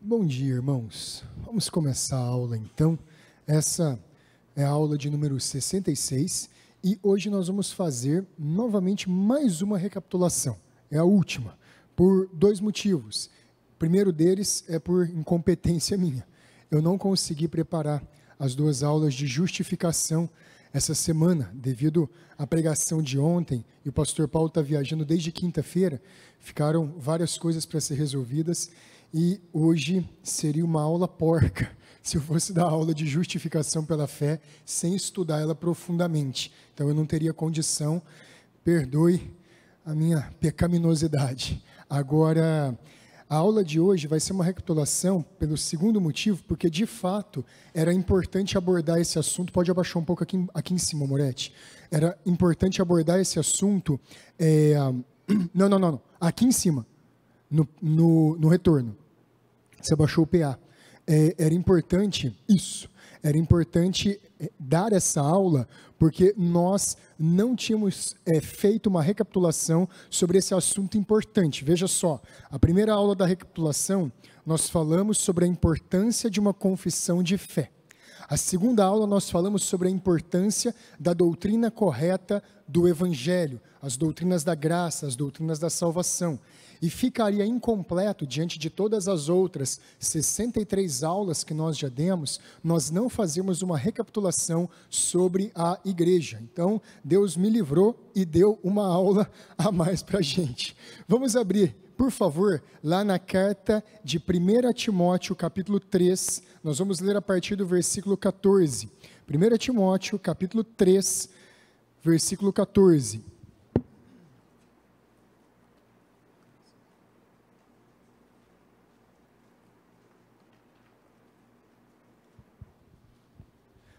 Bom dia, irmãos. Vamos começar a aula então. Essa é a aula de número 66 e hoje nós vamos fazer novamente mais uma recapitulação. É a última, por dois motivos. O primeiro deles é por incompetência minha. Eu não consegui preparar as duas aulas de justificação essa semana, devido à pregação de ontem, e o pastor Paulo está viajando desde quinta-feira, ficaram várias coisas para ser resolvidas, e hoje seria uma aula porca, se eu fosse dar aula de justificação pela fé, sem estudar ela profundamente. Então eu não teria condição, perdoe a minha pecaminosidade. Agora, a aula de hoje vai ser uma recapitulação pelo segundo motivo, porque de fato era importante abordar esse assunto. Pode abaixar um pouco aqui em cima, Moretti. Era importante abordar esse assunto. Não. Aqui em cima, no retorno. Você abaixou o PA. Era importante isso. Era importante dar essa aula, porque nós não tínhamos feito uma recapitulação sobre esse assunto importante. Veja só, a primeira aula da recapitulação, nós falamos sobre a importância de uma confissão de fé. A segunda aula, nós falamos sobre a importância da doutrina correta do Evangelho, as doutrinas da graça, as doutrinas da salvação. E ficaria incompleto, diante de todas as outras 63 aulas que nós já demos, nós não fazemos uma recapitulação sobre a igreja. Então, Deus me livrou e deu uma aula a mais para a gente. Vamos abrir, por favor, lá na carta de 1 Timóteo, capítulo 3, nós vamos ler a partir do versículo 14. 1 Timóteo, capítulo 3, versículo 14.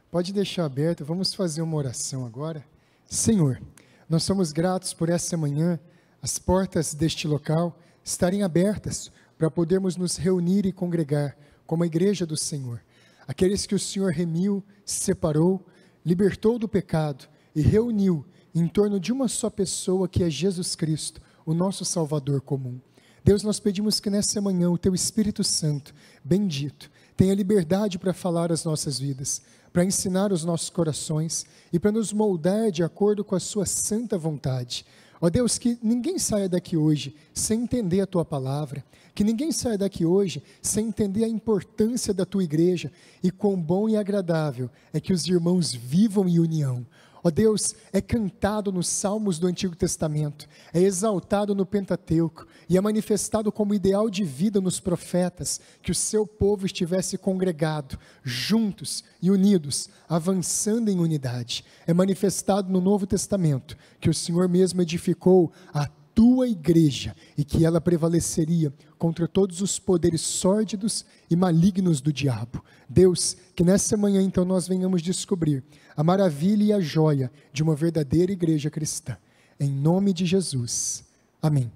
Pode deixar aberto, vamos fazer uma oração agora. Senhor, nós somos gratos por essa manhã, as portas deste local estarem abertas para podermos nos reunir e congregar como a igreja do Senhor. Aqueles que o Senhor remiu, separou, libertou do pecado e reuniu em torno de uma só pessoa que é Jesus Cristo, o nosso Salvador comum. Deus, nós pedimos que nessa manhã o Teu Espírito Santo, bendito, tenha liberdade para falar as nossas vidas, para ensinar os nossos corações e para nos moldar de acordo com a sua santa vontade. Ó Deus, que ninguém saia daqui hoje sem entender a Tua palavra, que ninguém saia daqui hoje sem entender a importância da Tua igreja e quão bom e agradável é que os irmãos vivam em união. Ó Deus, é cantado nos Salmos do Antigo Testamento, é exaltado no Pentateuco e é manifestado como ideal de vida nos profetas, que o seu povo estivesse congregado, juntos e unidos, avançando em unidade. É manifestado no Novo Testamento, que o Senhor mesmo edificou a Tua igreja e que ela prevaleceria contra todos os poderes sórdidos e malignos do diabo. Deus, que nessa manhã então nós venhamos descobrir a maravilha e a joia de uma verdadeira igreja cristã. Em nome de Jesus. Amém.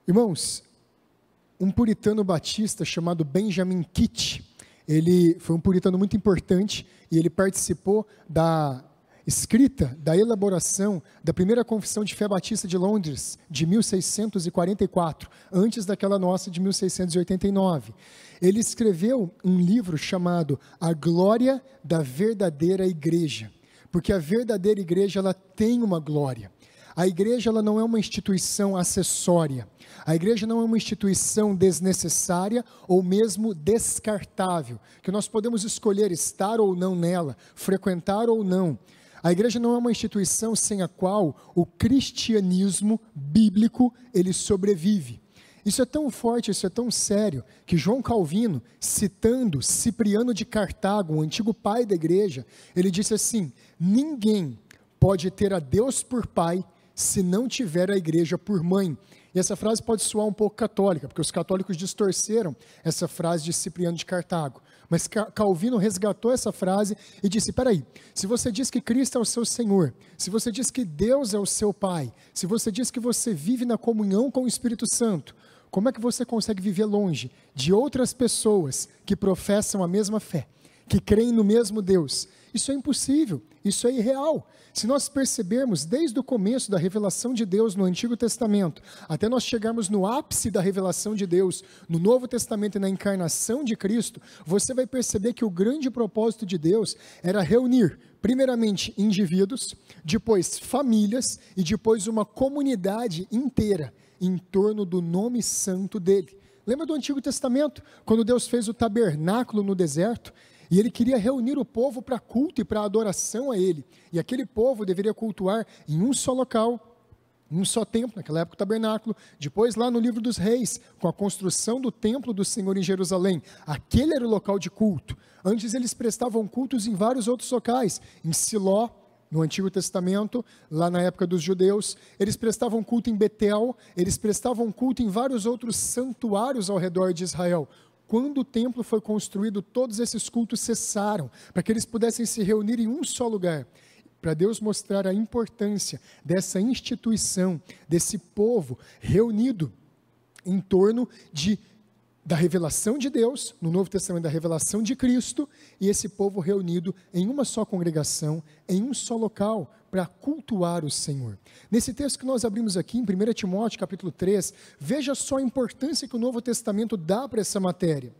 Irmãos, um puritano batista chamado Benjamin Kitt, ele foi um puritano muito importante e ele participou da escrita, da elaboração da primeira confissão de fé batista de Londres, de 1644, antes daquela nossa de 1689. Ele escreveu um livro chamado A Glória da Verdadeira Igreja, porque a verdadeira igreja, ela tem uma glória. A igreja, ela não é uma instituição acessória. A igreja não é uma instituição desnecessária ou mesmo descartável, que nós podemos escolher estar ou não nela, frequentar ou não. A igreja não é uma instituição sem a qual o cristianismo bíblico, ele sobrevive. Isso é tão forte, isso é tão sério, que João Calvino, citando Cipriano de Cartago, o antigo pai da igreja, ele disse assim: ninguém pode ter a Deus por pai se não tiver a igreja por mãe. E essa frase pode soar um pouco católica, porque os católicos distorceram essa frase de Cipriano de Cartago. Mas Calvino resgatou essa frase e disse: peraí, se você diz que Cristo é o seu Senhor, se você diz que Deus é o seu Pai, se você diz que você vive na comunhão com o Espírito Santo, como é que você consegue viver longe de outras pessoas que professam a mesma fé, que creem no mesmo Deus. Isso é impossível, isso é irreal. Se nós percebermos desde o começo da revelação de Deus no Antigo Testamento, até nós chegarmos no ápice da revelação de Deus no Novo Testamento e na encarnação de Cristo, você vai perceber que o grande propósito de Deus era reunir, primeiramente, indivíduos, depois famílias e depois uma comunidade inteira em torno do nome santo dele. Lembra do Antigo Testamento, quando Deus fez o tabernáculo no deserto? E ele queria reunir o povo para culto e para adoração a ele. E aquele povo deveria cultuar em um só local, em um só templo, naquela época o tabernáculo. Depois lá no livro dos reis, com a construção do templo do Senhor em Jerusalém. Aquele era o local de culto. Antes eles prestavam cultos em vários outros locais. Em Siló, no Antigo Testamento, lá na época dos judeus. Eles prestavam culto em Betel. Eles prestavam culto em vários outros santuários ao redor de Israel. Quando o templo foi construído, todos esses cultos cessaram, para que eles pudessem se reunir em um só lugar, para Deus mostrar a importância dessa instituição, desse povo reunido em torno da revelação de Deus, no Novo Testamento, da revelação de Cristo, e esse povo reunido em uma só congregação, em um só local, para cultuar o Senhor. Nesse texto que nós abrimos aqui, em 1 Timóteo, capítulo 3, veja só a importância que o Novo Testamento dá para essa matéria.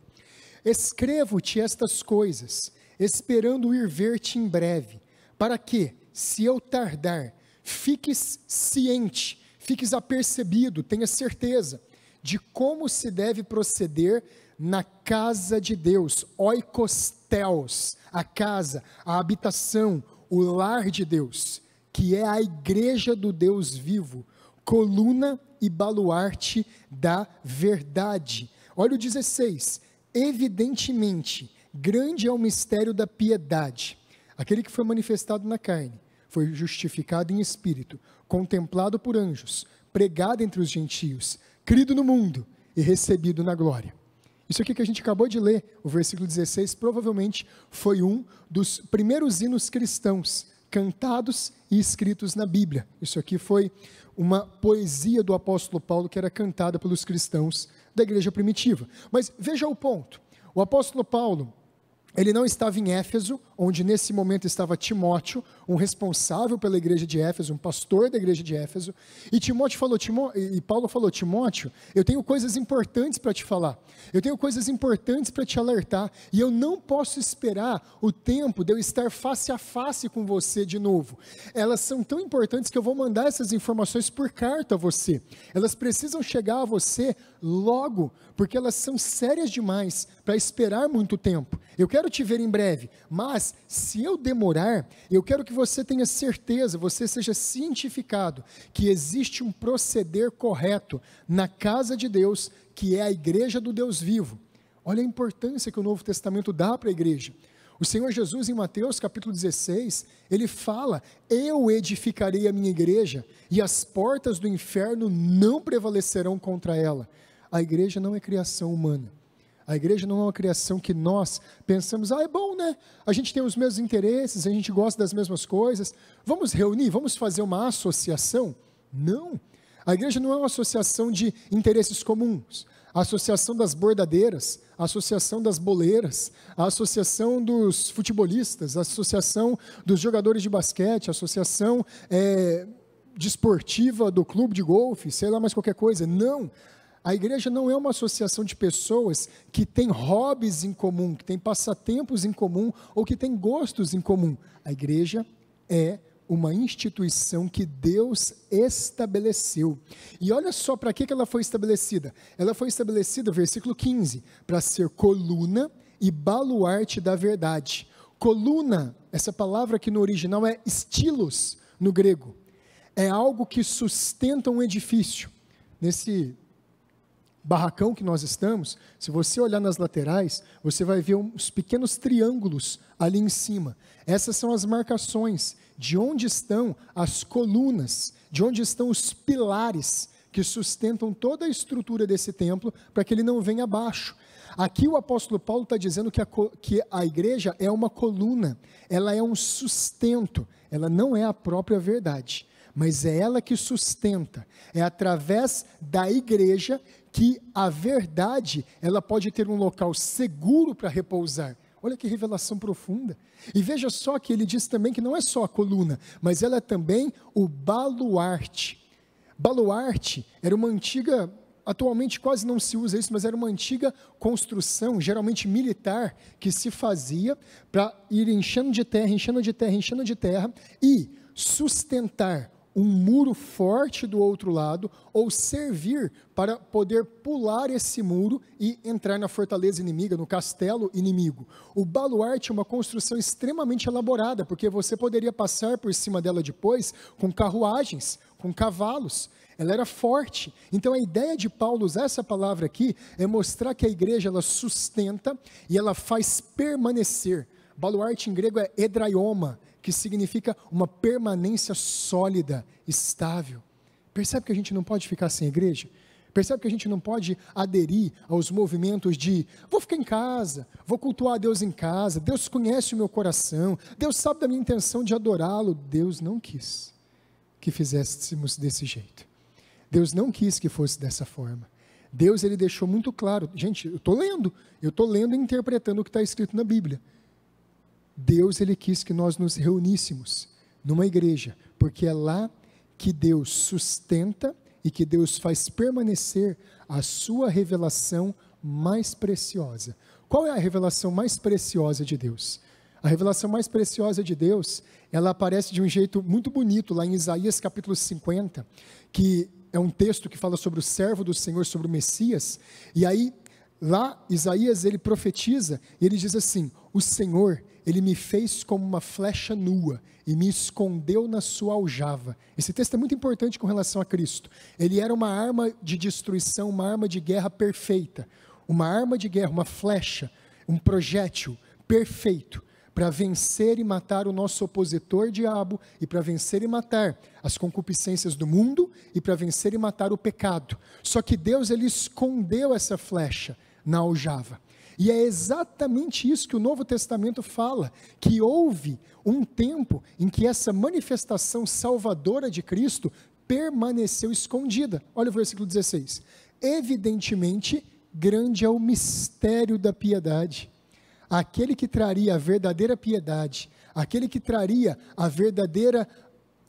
Escrevo-te estas coisas, esperando ir ver-te em breve, para que, se eu tardar, fiques ciente, fiques apercebido, tenha certeza de como se deve proceder na casa de Deus, oikos, a casa, a habitação, o lar de Deus, que é a igreja do Deus vivo, coluna e baluarte da verdade. Olha o 16, evidentemente, grande é o mistério da piedade, aquele que foi manifestado na carne, foi justificado em espírito, contemplado por anjos, pregado entre os gentios, crido no mundo e recebido na glória. Isso aqui que a gente acabou de ler, o versículo 16, provavelmente foi um dos primeiros hinos cristãos cantados e escritos na Bíblia. Isso aqui foi uma poesia do apóstolo Paulo que era cantada pelos cristãos da igreja primitiva. Mas veja o ponto, o apóstolo Paulo, ele não estava em Éfeso, onde nesse momento estava Timóteo, um responsável pela igreja de Éfeso, um pastor da igreja de Éfeso, e Paulo falou, Timóteo, eu tenho coisas importantes para te falar, eu tenho coisas importantes para te alertar, e eu não posso esperar o tempo de eu estar face a face com você de novo. Elas são tão importantes que eu vou mandar essas informações por carta a você. Elas precisam chegar a você logo, porque elas são sérias demais para esperar muito tempo. Eu quero te ver em breve, mas se eu demorar, eu quero que você tenha certeza, você seja cientificado, que existe um proceder correto na casa de Deus, que é a igreja do Deus vivo. Olha a importância que o Novo Testamento dá para a igreja. O Senhor Jesus, em Mateus capítulo 16, ele fala, eu edificarei a minha igreja, e as portas do inferno não prevalecerão contra ela. A igreja não é criação humana. A igreja não é uma criação que nós pensamos, é bom, né? A gente tem os mesmos interesses, a gente gosta das mesmas coisas, vamos reunir, vamos fazer uma associação? Não. A igreja não é uma associação de interesses comuns. A associação das bordadeiras, a associação das boleiras, a associação dos futebolistas, a associação dos jogadores de basquete, a associação desportiva do clube de golfe, sei lá mais qualquer coisa. Não. A igreja não é uma associação de pessoas que têm hobbies em comum, que têm passatempos em comum ou que têm gostos em comum. A igreja é uma instituição que Deus estabeleceu. E olha só para que ela foi estabelecida. Ela foi estabelecida, versículo 15, para ser coluna e baluarte da verdade. Coluna, essa palavra que no original é estilos no grego. É algo que sustenta um edifício. Nesse barracão que nós estamos, se você olhar nas laterais, você vai ver uns pequenos triângulos ali em cima. Essas são as marcações de onde estão as colunas, de onde estão os pilares que sustentam toda a estrutura desse templo para que ele não venha abaixo. Aqui o apóstolo Paulo está dizendo que a igreja é uma coluna, ela é um sustento, ela não é a própria verdade, mas é ela que sustenta, é através da igreja que a verdade, ela pode ter um local seguro para repousar. Olha que revelação profunda. E veja só que ele diz também que não é só a coluna, mas ela é também o baluarte. Baluarte era uma antiga, atualmente quase não se usa isso, mas era uma antiga construção, geralmente militar, que se fazia para ir enchendo de terra, enchendo de terra, enchendo de terra e sustentar um muro forte do outro lado, ou servir para poder pular esse muro e entrar na fortaleza inimiga, no castelo inimigo. O baluarte é uma construção extremamente elaborada, porque você poderia passar por cima dela depois com carruagens, com cavalos. Ela era forte. Então a ideia de Paulo usar essa palavra aqui é mostrar que a igreja ela sustenta e ela faz permanecer. Baluarte em grego é hedraioma, que significa uma permanência sólida, estável. Percebe que a gente não pode ficar sem igreja? Percebe que a gente não pode aderir aos movimentos de vou ficar em casa, vou cultuar a Deus em casa, Deus conhece o meu coração, Deus sabe da minha intenção de adorá-lo. Deus não quis que fizéssemos desse jeito. Deus não quis que fosse dessa forma. Deus ele deixou muito claro. Gente, eu estou lendo e interpretando o que está escrito na Bíblia. Deus ele quis que nós nos reuníssemos numa igreja, porque é lá que Deus sustenta e que Deus faz permanecer a sua revelação mais preciosa. Qual é a revelação mais preciosa de Deus? A revelação mais preciosa de Deus, ela aparece de um jeito muito bonito lá em Isaías capítulo 50, que é um texto que fala sobre o servo do Senhor, sobre o Messias, e aí lá Isaías ele profetiza, e ele diz assim: o Senhor, ele me fez como uma flecha nua e me escondeu na sua aljava. Esse texto é muito importante com relação a Cristo. Ele era uma arma de destruição, uma arma de guerra perfeita, uma arma de guerra, uma flecha, um projétil perfeito, para vencer e matar o nosso opositor diabo, e para vencer e matar as concupiscências do mundo, e para vencer e matar o pecado. Só que Deus ele escondeu essa flecha na aljava. E é exatamente isso que o Novo Testamento fala, que houve um tempo em que essa manifestação salvadora de Cristo permaneceu escondida. Olha o versículo 16. Evidentemente, grande é o mistério da piedade. Aquele que traria a verdadeira piedade, aquele que traria a verdadeira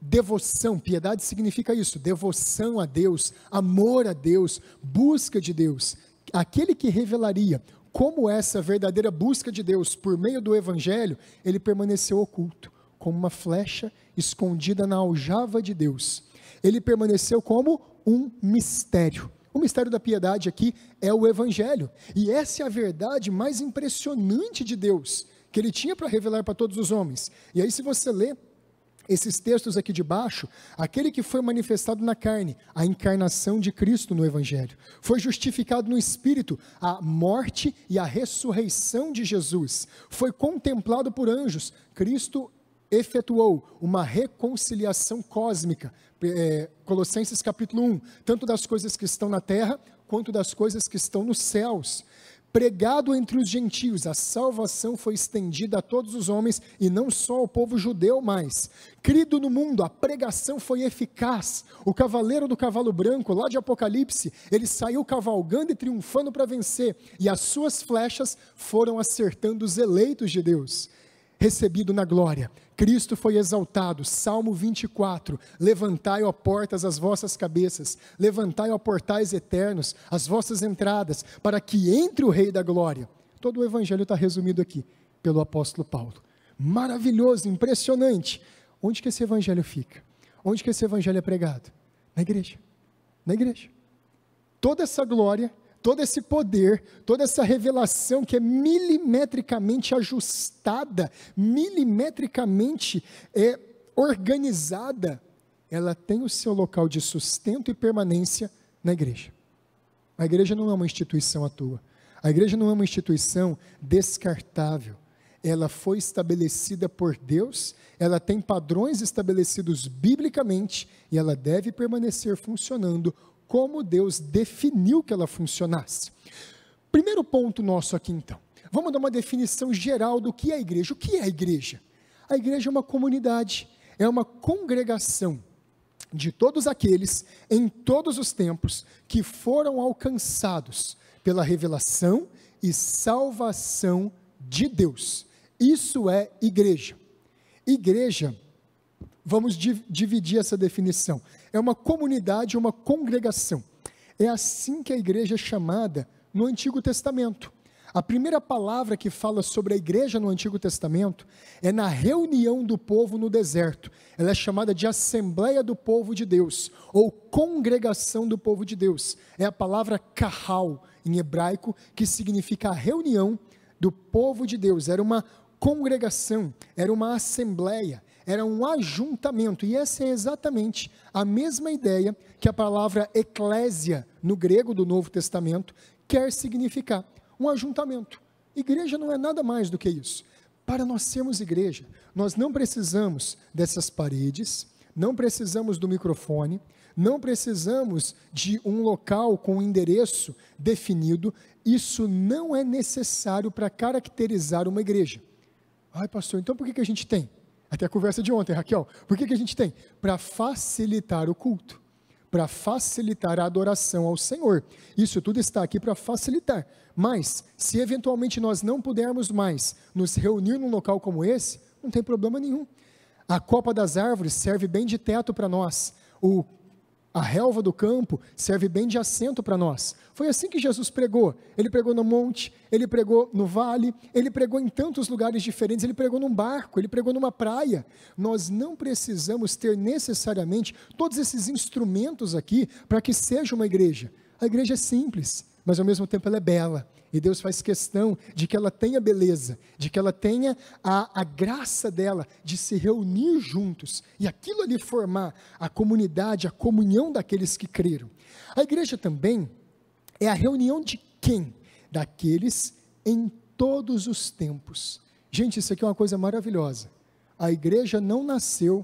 devoção, piedade significa isso, devoção a Deus, amor a Deus, busca de Deus, aquele que revelaria como essa verdadeira busca de Deus por meio do Evangelho, ele permaneceu oculto, como uma flecha escondida na aljava de Deus. Ele permaneceu como um mistério. O mistério da piedade aqui é o Evangelho, e essa é a verdade mais impressionante de Deus, que Ele tinha para revelar para todos os homens. E aí se você lê esses textos aqui de baixo, aquele que foi manifestado na carne, a encarnação de Cristo no Evangelho, foi justificado no Espírito, a morte e a ressurreição de Jesus, foi contemplado por anjos, Cristo efetuou uma reconciliação cósmica, Colossenses capítulo 1, tanto das coisas que estão na terra, quanto das coisas que estão nos céus. Pregado entre os gentios, a salvação foi estendida a todos os homens, e não só ao povo judeu mais. Crido no mundo, a pregação foi eficaz. O cavaleiro do cavalo branco, lá de Apocalipse, ele saiu cavalgando e triunfando para vencer, e as suas flechas foram acertando os eleitos de Deus. Recebido na glória, Cristo foi exaltado. Salmo 24, levantai, ó portas, as vossas cabeças, levantai, ó portais eternos, as vossas entradas, para que entre o Rei da glória. Todo o evangelho está resumido aqui, pelo apóstolo Paulo. Maravilhoso, impressionante. Onde que esse evangelho fica? Onde que esse evangelho é pregado? Na igreja, na igreja. Toda essa glória, todo esse poder, toda essa revelação que é milimetricamente ajustada, milimetricamente organizada, ela tem o seu local de sustento e permanência na igreja. A igreja não é uma instituição à toa. A igreja não é uma instituição descartável. Ela foi estabelecida por Deus, ela tem padrões estabelecidos biblicamente, e ela deve permanecer funcionando como Deus definiu que ela funcionasse. Primeiro ponto nosso aqui então, vamos dar uma definição geral do que é a igreja. O que é a igreja? A igreja é uma comunidade, é uma congregação de todos aqueles, em todos os tempos, que foram alcançados pela revelação e salvação de Deus. Isso é igreja. Igreja, vamos dividir essa definição. É uma comunidade, uma congregação. É assim que a igreja é chamada no Antigo Testamento. A primeira palavra que fala sobre a igreja no Antigo Testamento é na reunião do povo no deserto. Ela é chamada de Assembleia do Povo de Deus, ou Congregação do Povo de Deus. É a palavra kahal, em hebraico, que significa a reunião do povo de Deus. Era uma congregação, era uma assembleia, era um ajuntamento. E essa é exatamente a mesma ideia que a palavra eclésia, no grego do Novo Testamento, quer significar. Um ajuntamento. Igreja não é nada mais do que isso. Para nós sermos igreja, nós não precisamos dessas paredes, não precisamos do microfone, não precisamos de um local com um endereço definido. Isso não é necessário para caracterizar uma igreja. Ai, pastor, então por que a gente tem? Até a conversa de ontem, Raquel. Por que a gente tem? Para facilitar o culto, para facilitar a adoração ao Senhor. Isso tudo está aqui para facilitar. Mas, se eventualmente nós não pudermos mais nos reunir num local como esse, não tem problema nenhum. A copa das árvores serve bem de teto para nós. A relva do campo serve bem de assento para nós. Foi assim que Jesus pregou. Ele pregou no monte, ele pregou no vale, ele pregou em tantos lugares diferentes, ele pregou num barco, ele pregou numa praia. Nós não precisamos ter necessariamente todos esses instrumentos aqui para que seja uma igreja. A igreja é simples, mas ao mesmo tempo ela é bela. E Deus faz questão de que ela tenha beleza, de que ela tenha a graça dela de se reunir juntos e aquilo ali formar a comunidade, a comunhão daqueles que creram. A igreja também é a reunião de quem? Daqueles em todos os tempos. Gente, isso aqui é uma coisa maravilhosa. A igreja não nasceu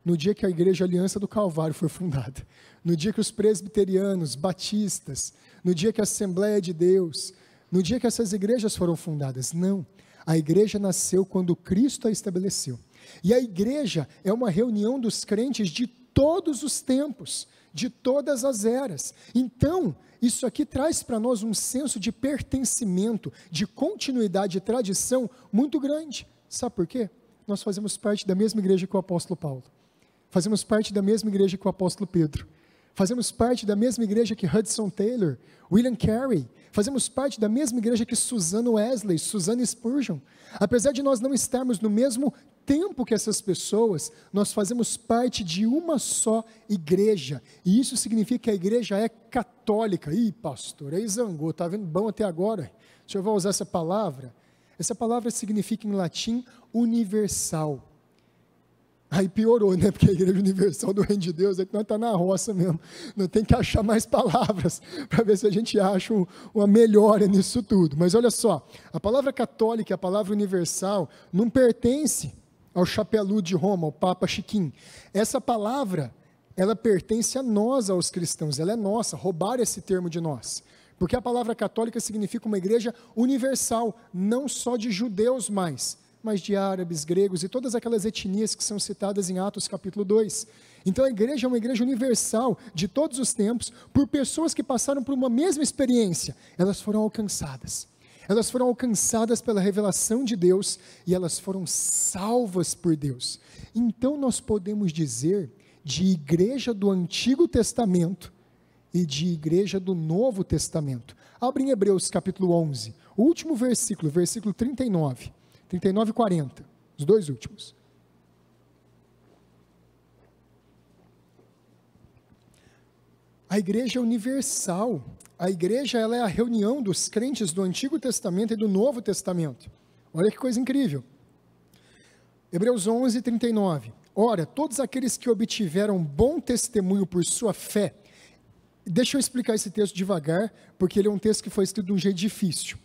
no dia que a Igreja Aliança do Calvário foi fundada, no dia que os presbiterianos, batistas, no dia que a Assembleia de Deus, no dia que essas igrejas foram fundadas. Não, a igreja nasceu quando Cristo a estabeleceu. E a igreja é uma reunião dos crentes de todos os tempos, de todas as eras. Então, isso aqui traz para nós um senso de pertencimento, de continuidade e tradição muito grande. Sabe por quê? Nós fazemos parte da mesma igreja que o apóstolo Paulo. Fazemos parte da mesma igreja que o apóstolo Pedro. Fazemos parte da mesma igreja que Hudson Taylor, William Carey. Fazemos parte da mesma igreja que Susanna Wesley, Susana Spurgeon. Apesar de nós não estarmos no mesmo tempo que essas pessoas, nós fazemos parte de uma só igreja. E isso significa que a igreja é católica. Ih, pastor, aí zangou, está vendo bom até agora? O senhor vai usar essa palavra? Essa palavra significa em latim universal. Aí piorou, né? Porque a Igreja Universal do Reino de Deus é que nós estamos na roça mesmo. Nós temos que achar mais palavras para ver se a gente acha uma melhora nisso tudo. Mas olha só, a palavra católica, a palavra universal, não pertence ao chapelu de Roma, ao Papa Chiquim. Essa palavra, ela pertence a nós, aos cristãos. Ela é nossa, roubaram esse termo de nós. Porque a palavra católica significa uma igreja universal, não só de judeus mais, mas de árabes, gregos e todas aquelas etnias que são citadas em Atos capítulo 2. Então a igreja é uma igreja universal de todos os tempos, por pessoas que passaram por uma mesma experiência. Elas foram alcançadas. Elas foram alcançadas pela revelação de Deus e elas foram salvas por Deus. Então nós podemos dizer de igreja do Antigo Testamento e de igreja do Novo Testamento. Abre em Hebreus capítulo 11, o último versículo, versículo 39 e 40, os dois últimos. A igreja é universal. A igreja, ela é a reunião dos crentes do Antigo Testamento e do Novo Testamento. Olha que coisa incrível. Hebreus 11, 39. Ora, todos aqueles que obtiveram bom testemunho por sua fé. Deixa eu explicar esse texto devagar, porque ele é um texto que foi escrito de um jeito difícil.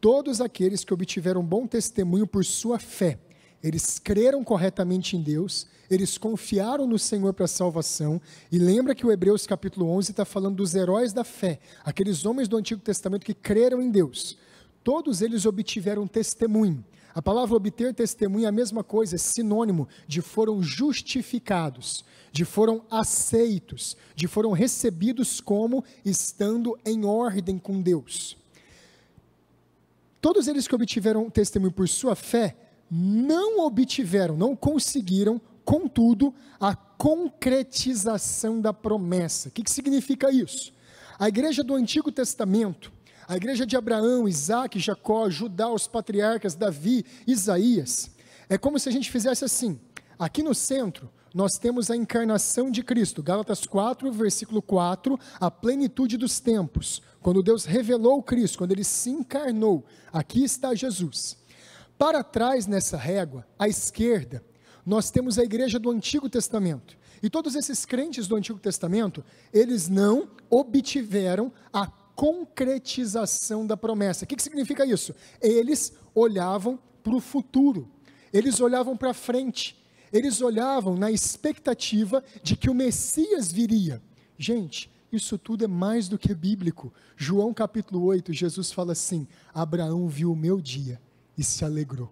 Todos aqueles que obtiveram bom testemunho por sua fé, eles creram corretamente em Deus, eles confiaram no Senhor para a salvação, e lembra que o Hebreus capítulo 11 está falando dos heróis da fé, aqueles homens do Antigo Testamento que creram em Deus. Todos eles obtiveram testemunho. A palavra obter testemunho é a mesma coisa, é sinônimo de foram justificados, de foram aceitos, de foram recebidos como estando em ordem com Deus. Todos eles que obtiveram testemunho por sua fé, não conseguiram, contudo, a concretização da promessa. O que significa isso? A igreja do Antigo Testamento, a igreja de Abraão, Isaac, Jacó, Judá, os patriarcas, Davi, Isaías, é como se a gente fizesse assim, aqui no centro, nós temos a encarnação de Cristo, Gálatas 4, versículo 4, a plenitude dos tempos, quando Deus revelou Cristo, quando Ele se encarnou, aqui está Jesus. Para trás nessa régua, à esquerda, nós temos a igreja do Antigo Testamento, e todos esses crentes do Antigo Testamento, eles não obtiveram a concretização da promessa. O que significa isso? Eles olhavam para o futuro, eles olhavam para frente, eles olhavam na expectativa de que o Messias viria. Gente, isso tudo é mais do que bíblico. João capítulo 8, Jesus fala assim, Abraão viu o meu dia e se alegrou.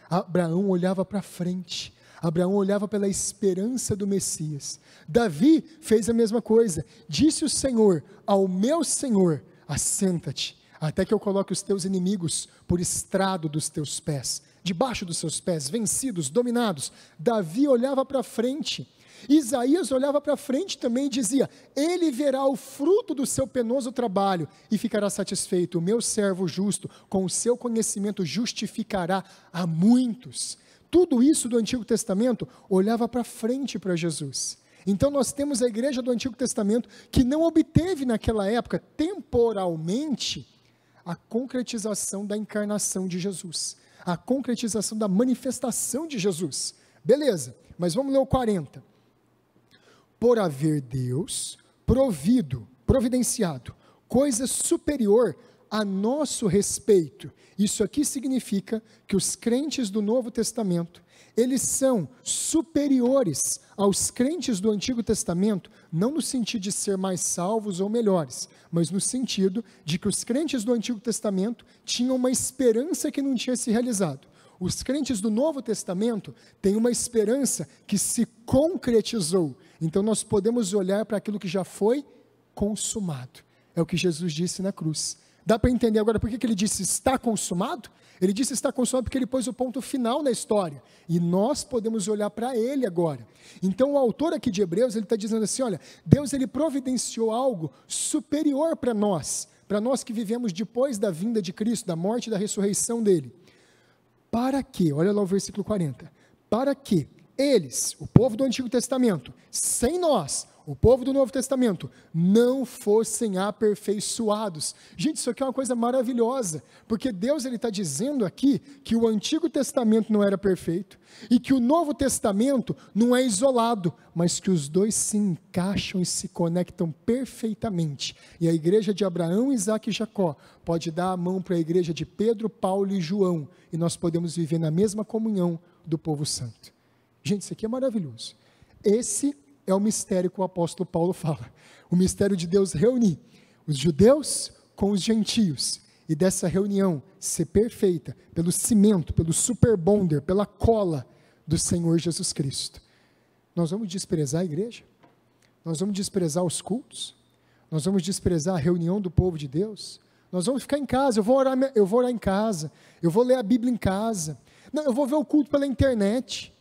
Abraão olhava para frente, Abraão olhava pela esperança do Messias. Davi fez a mesma coisa, disse o Senhor ao meu Senhor, assenta-te, até que eu coloque os teus inimigos por estrado dos teus pés, debaixo dos seus pés, vencidos, dominados. Davi olhava para frente, Isaías olhava para frente também e dizia, ele verá o fruto do seu penoso trabalho e ficará satisfeito, o meu servo justo, com o seu conhecimento justificará a muitos. Tudo isso do Antigo Testamento olhava para frente para Jesus. Então nós temos a igreja do Antigo Testamento que não obteve naquela época, temporalmente, a concretização da encarnação de Jesus, a concretização da manifestação de Jesus. Beleza, mas vamos ler o 40. Por haver Deus providenciado coisa superior a nosso respeito. Isso aqui significa que os crentes do Novo Testamento, eles são superiores aos crentes do Antigo Testamento, não no sentido de ser mais salvos ou melhores, mas no sentido de que os crentes do Antigo Testamento tinham uma esperança que não tinha se realizado. Os crentes do Novo Testamento têm uma esperança que se concretizou. Então nós podemos olhar para aquilo que já foi consumado. É o que Jesus disse na cruz. Dá para entender agora por que ele disse está consumado? Ele disse está consumado porque ele pôs o ponto final na história. E nós podemos olhar para ele agora. Então o autor aqui de Hebreus, ele está dizendo assim, olha, Deus ele providenciou algo superior para nós que vivemos depois da vinda de Cristo, da morte e da ressurreição dele. Para que, olha lá o versículo 40, para que eles, o povo do Antigo Testamento, sem nós, o povo do Novo Testamento, não fossem aperfeiçoados. Gente, isso aqui é uma coisa maravilhosa, porque Deus está dizendo aqui que o Antigo Testamento não era perfeito, e que o Novo Testamento não é isolado, mas que os dois se encaixam e se conectam perfeitamente. E a igreja de Abraão, Isaac e Jacó pode dar a mão para a igreja de Pedro, Paulo e João, e nós podemos viver na mesma comunhão do povo santo. Gente, isso aqui é maravilhoso. Esse é o mistério que o apóstolo Paulo fala. O mistério de Deus reunir os judeus com os gentios. E dessa reunião ser perfeita pelo cimento, pelo superbonder, pela cola do Senhor Jesus Cristo. Nós vamos desprezar a igreja? Nós vamos desprezar os cultos? Nós vamos desprezar a reunião do povo de Deus? Nós vamos ficar em casa, eu vou orar em casa, eu vou ler a Bíblia em casa. Não, eu vou ver o culto pela internet.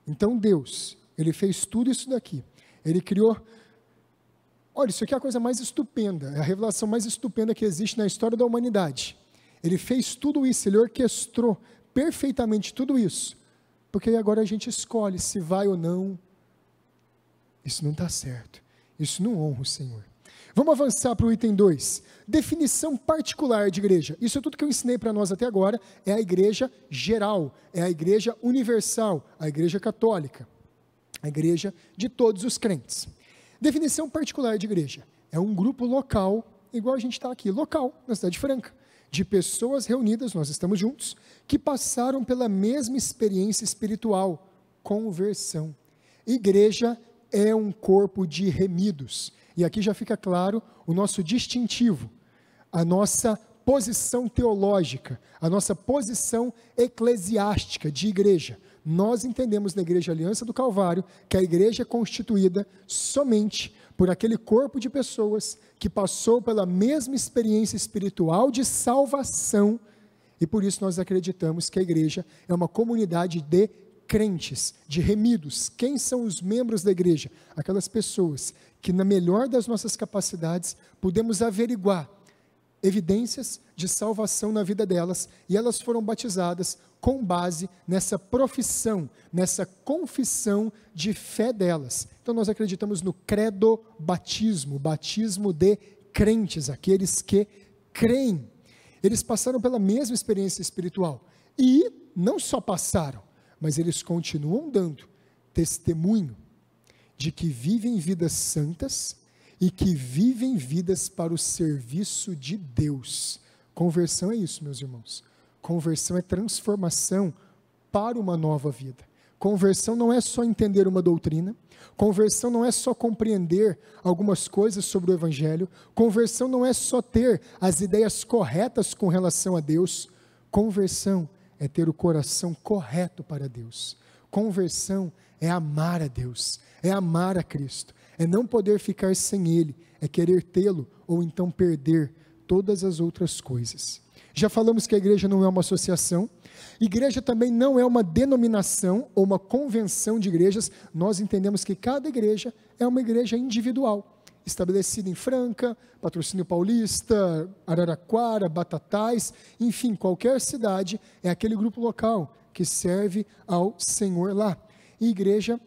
Então Deus, Ele fez tudo isso daqui. Ele criou, olha, isso aqui é a coisa mais estupenda, é a revelação mais estupenda que existe na história da humanidade. Ele fez tudo isso, Ele orquestrou perfeitamente tudo isso, porque agora a gente escolhe se vai ou não. Isso não está certo, isso não honra o Senhor. Vamos avançar para o item 2, definição particular de igreja. Isso é tudo que eu ensinei para nós até agora, é a igreja geral, é a igreja universal, a igreja católica, a igreja de todos os crentes. Definição particular de igreja, é um grupo local, igual a gente está aqui, local, na Cidade Franca, de pessoas reunidas, nós estamos juntos, que passaram pela mesma experiência espiritual, conversão. Igreja é um corpo de remidos. E aqui já fica claro o nosso distintivo, a nossa posição teológica, a nossa posição eclesiástica de igreja. Nós entendemos na Igreja Aliança do Calvário que a igreja é constituída somente por aquele corpo de pessoas que passou pela mesma experiência espiritual de salvação, e por isso nós acreditamos que a igreja é uma comunidade de crentes, de remidos. Quem são os membros da igreja? Aquelas pessoas que, na melhor das nossas capacidades, podemos averiguar evidências de salvação na vida delas, e elas foram batizadas com base nessa profissão, nessa confissão de fé delas. Então nós acreditamos no credo-batismo, batismo de crentes, aqueles que creem. Eles passaram pela mesma experiência espiritual, e não só passaram, mas eles continuam dando testemunho de que vivem vidas santas e que vivem vidas para o serviço de Deus. Conversão é isso, meus irmãos. Conversão é transformação para uma nova vida. Conversão não é só entender uma doutrina. Conversão não é só compreender algumas coisas sobre o Evangelho. Conversão não é só ter as ideias corretas com relação a Deus. Conversão é ter o coração correto para Deus. Conversão é amar a Deus, é amar a Cristo, é não poder ficar sem Ele, é querer tê-lo ou então perder todas as outras coisas. Já falamos que a igreja não é uma associação, igreja também não é uma denominação ou uma convenção de igrejas. Nós entendemos que cada igreja é uma igreja individual, estabelecida em Franca, Patrocínio Paulista, Araraquara, Batatais, enfim, qualquer cidade é aquele grupo local que serve ao Senhor lá. E igreja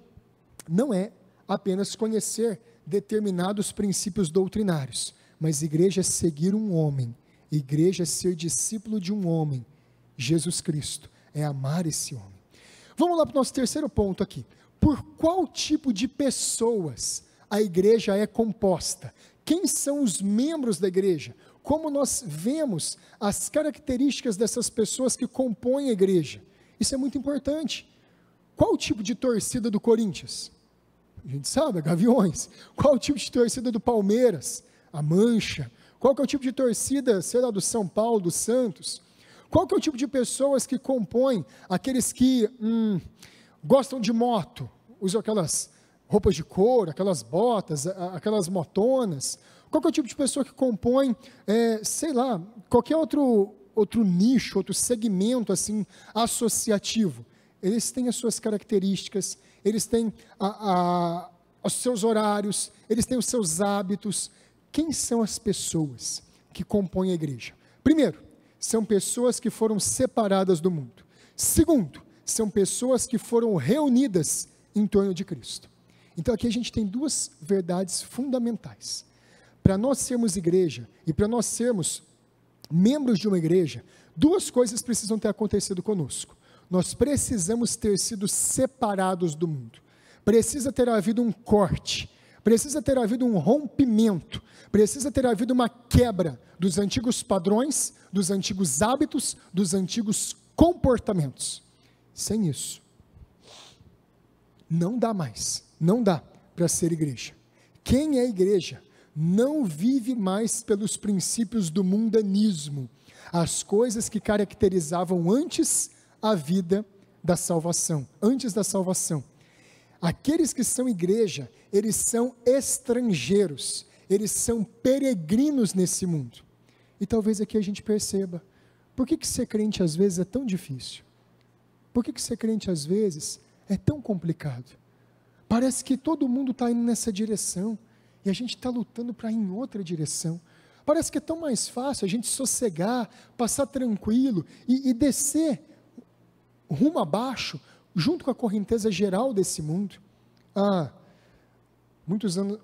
não é apenas conhecer determinados princípios doutrinários, mas igreja é seguir um homem, igreja é ser discípulo de um homem, Jesus Cristo, é amar esse homem. Vamos lá para o nosso terceiro ponto aqui. Por qual tipo de pessoas a igreja é composta? Quem são os membros da igreja? Como nós vemos as características dessas pessoas que compõem a igreja? Isso é muito importante. Qual o tipo de torcida do Corinthians? A gente sabe, Gaviões. Qual o tipo de torcida do Palmeiras? A Mancha. Qual que é o tipo de torcida, sei lá, do São Paulo, do Santos? Qual que é o tipo de pessoas que compõem aqueles que gostam de moto, usam aquelas roupas de couro, aquelas botas, aquelas motonas? Qual que é o tipo de pessoa que compõe, sei lá, qualquer outro nicho, outro segmento assim, associativo? Eles têm as suas características, eles têm os seus horários, eles têm os seus hábitos. Quem são as pessoas que compõem a igreja? Primeiro, são pessoas que foram separadas do mundo. Segundo, são pessoas que foram reunidas em torno de Cristo. Então aqui a gente tem duas verdades fundamentais. Para nós sermos igreja e para nós sermos membros de uma igreja, duas coisas precisam ter acontecido conosco. Nós precisamos ter sido separados do mundo. Precisa ter havido um corte, precisa ter havido um rompimento, precisa ter havido uma quebra dos antigos padrões, dos antigos hábitos, dos antigos comportamentos. Sem isso, não dá mais, não dá para ser igreja. Quem é igreja não vive mais pelos princípios do mundanismo, as coisas que caracterizavam antes a vida da salvação, antes da salvação. Aqueles que são igreja, eles são estrangeiros, eles são peregrinos nesse mundo. E talvez aqui a gente perceba, por que ser crente às vezes é tão difícil? Por que ser crente às vezes é tão complicado? Parece que todo mundo está indo nessa direção, e a gente está lutando para ir em outra direção. Parece que é tão mais fácil a gente sossegar, passar tranquilo, e descer rumo abaixo, junto com a correnteza geral desse mundo.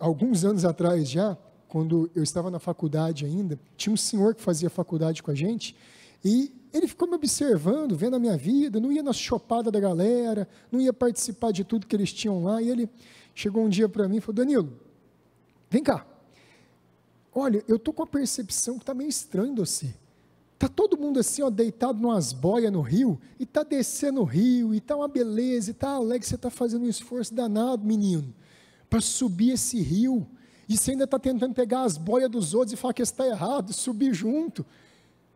Alguns anos atrás já, quando eu estava na faculdade ainda, tinha um senhor que fazia faculdade com a gente, e ele ficou me observando, vendo a minha vida, não ia na chopada da galera, não ia participar de tudo que eles tinham lá, e ele chegou um dia para mim e falou: Danilo, vem cá, olha, eu estou com a percepção que está meio estranho de você. Está todo mundo assim, ó, deitado numas boias no rio, e está descendo o rio, e está uma beleza, e está alegre, você está fazendo um esforço danado, menino, para subir esse rio, e você ainda está tentando pegar as boias dos outros e falar que está errado, e subir junto.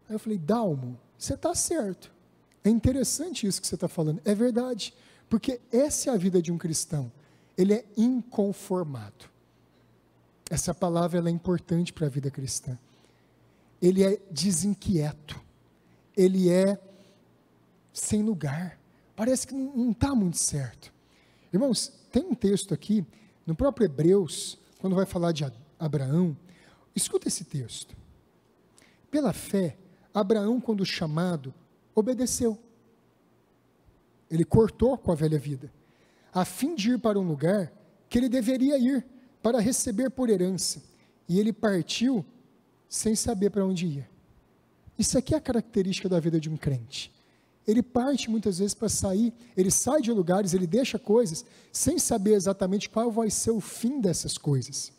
Aí eu falei: Dalmo, você está certo, é interessante isso que você está falando, é verdade, Porque essa é a vida de um cristão, ele é inconformado. Essa palavra ela é importante para a vida cristã. Ele é desinquieto, ele é sem lugar, parece que não está muito certo. Irmãos, tem um texto aqui, no próprio Hebreus, quando vai falar de Abraão, escuta esse texto. Pela fé, Abraão, quando chamado, obedeceu. Ele cortou com a velha vida, a fim de ir para um lugar que ele deveria ir, para receber por herança. E ele partiu sem saber para onde ia. Isso aqui é a característica da vida de um crente. Ele parte muitas vezes para sair, ele sai de lugares, ele deixa coisas, sem saber exatamente qual vai ser o fim dessas coisas.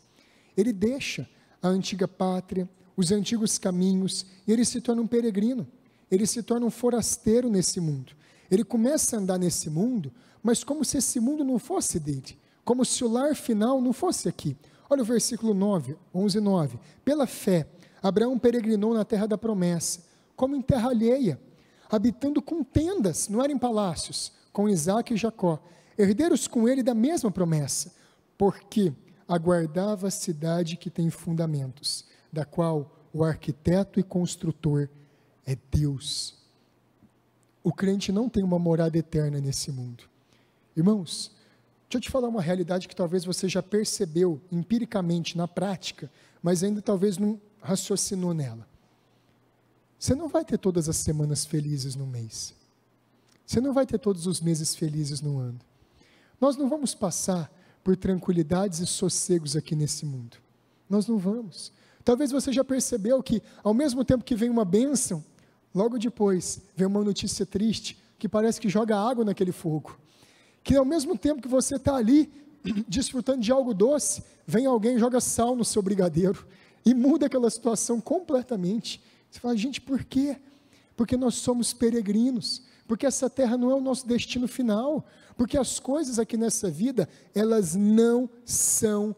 Ele deixa a antiga pátria, os antigos caminhos, e ele se torna um peregrino, ele se torna um forasteiro nesse mundo. Ele começa a andar nesse mundo, mas como se esse mundo não fosse dele, como se o lar final não fosse aqui. Olha o versículo 11:9. Pela fé, Abraão peregrinou na terra da promessa, como em terra alheia, habitando com tendas, não eram em palácios, com Isaque e Jacó, herdeiros com ele da mesma promessa, porque aguardava a cidade que tem fundamentos, da qual o arquiteto e construtor é Deus. O crente não tem uma morada eterna nesse mundo. Irmãos, deixa eu te falar uma realidade que talvez você já percebeu empiricamente, na prática, mas ainda talvez não raciocinou nela. Você não vai ter todas as semanas felizes no mês. Você não vai ter todos os meses felizes no ano. Nós não vamos passar por tranquilidades e sossegos aqui nesse mundo. Nós não vamos. Talvez você já percebeu que, ao mesmo tempo que vem uma bênção, logo depois vem uma notícia triste, que parece que joga água naquele fogo. Que ao mesmo tempo que você está ali, desfrutando de algo doce, vem alguém e joga sal no seu brigadeiro, e muda aquela situação completamente. Você fala, gente, por quê? Porque nós somos peregrinos, porque essa terra não é o nosso destino final, porque as coisas aqui nessa vida, elas não são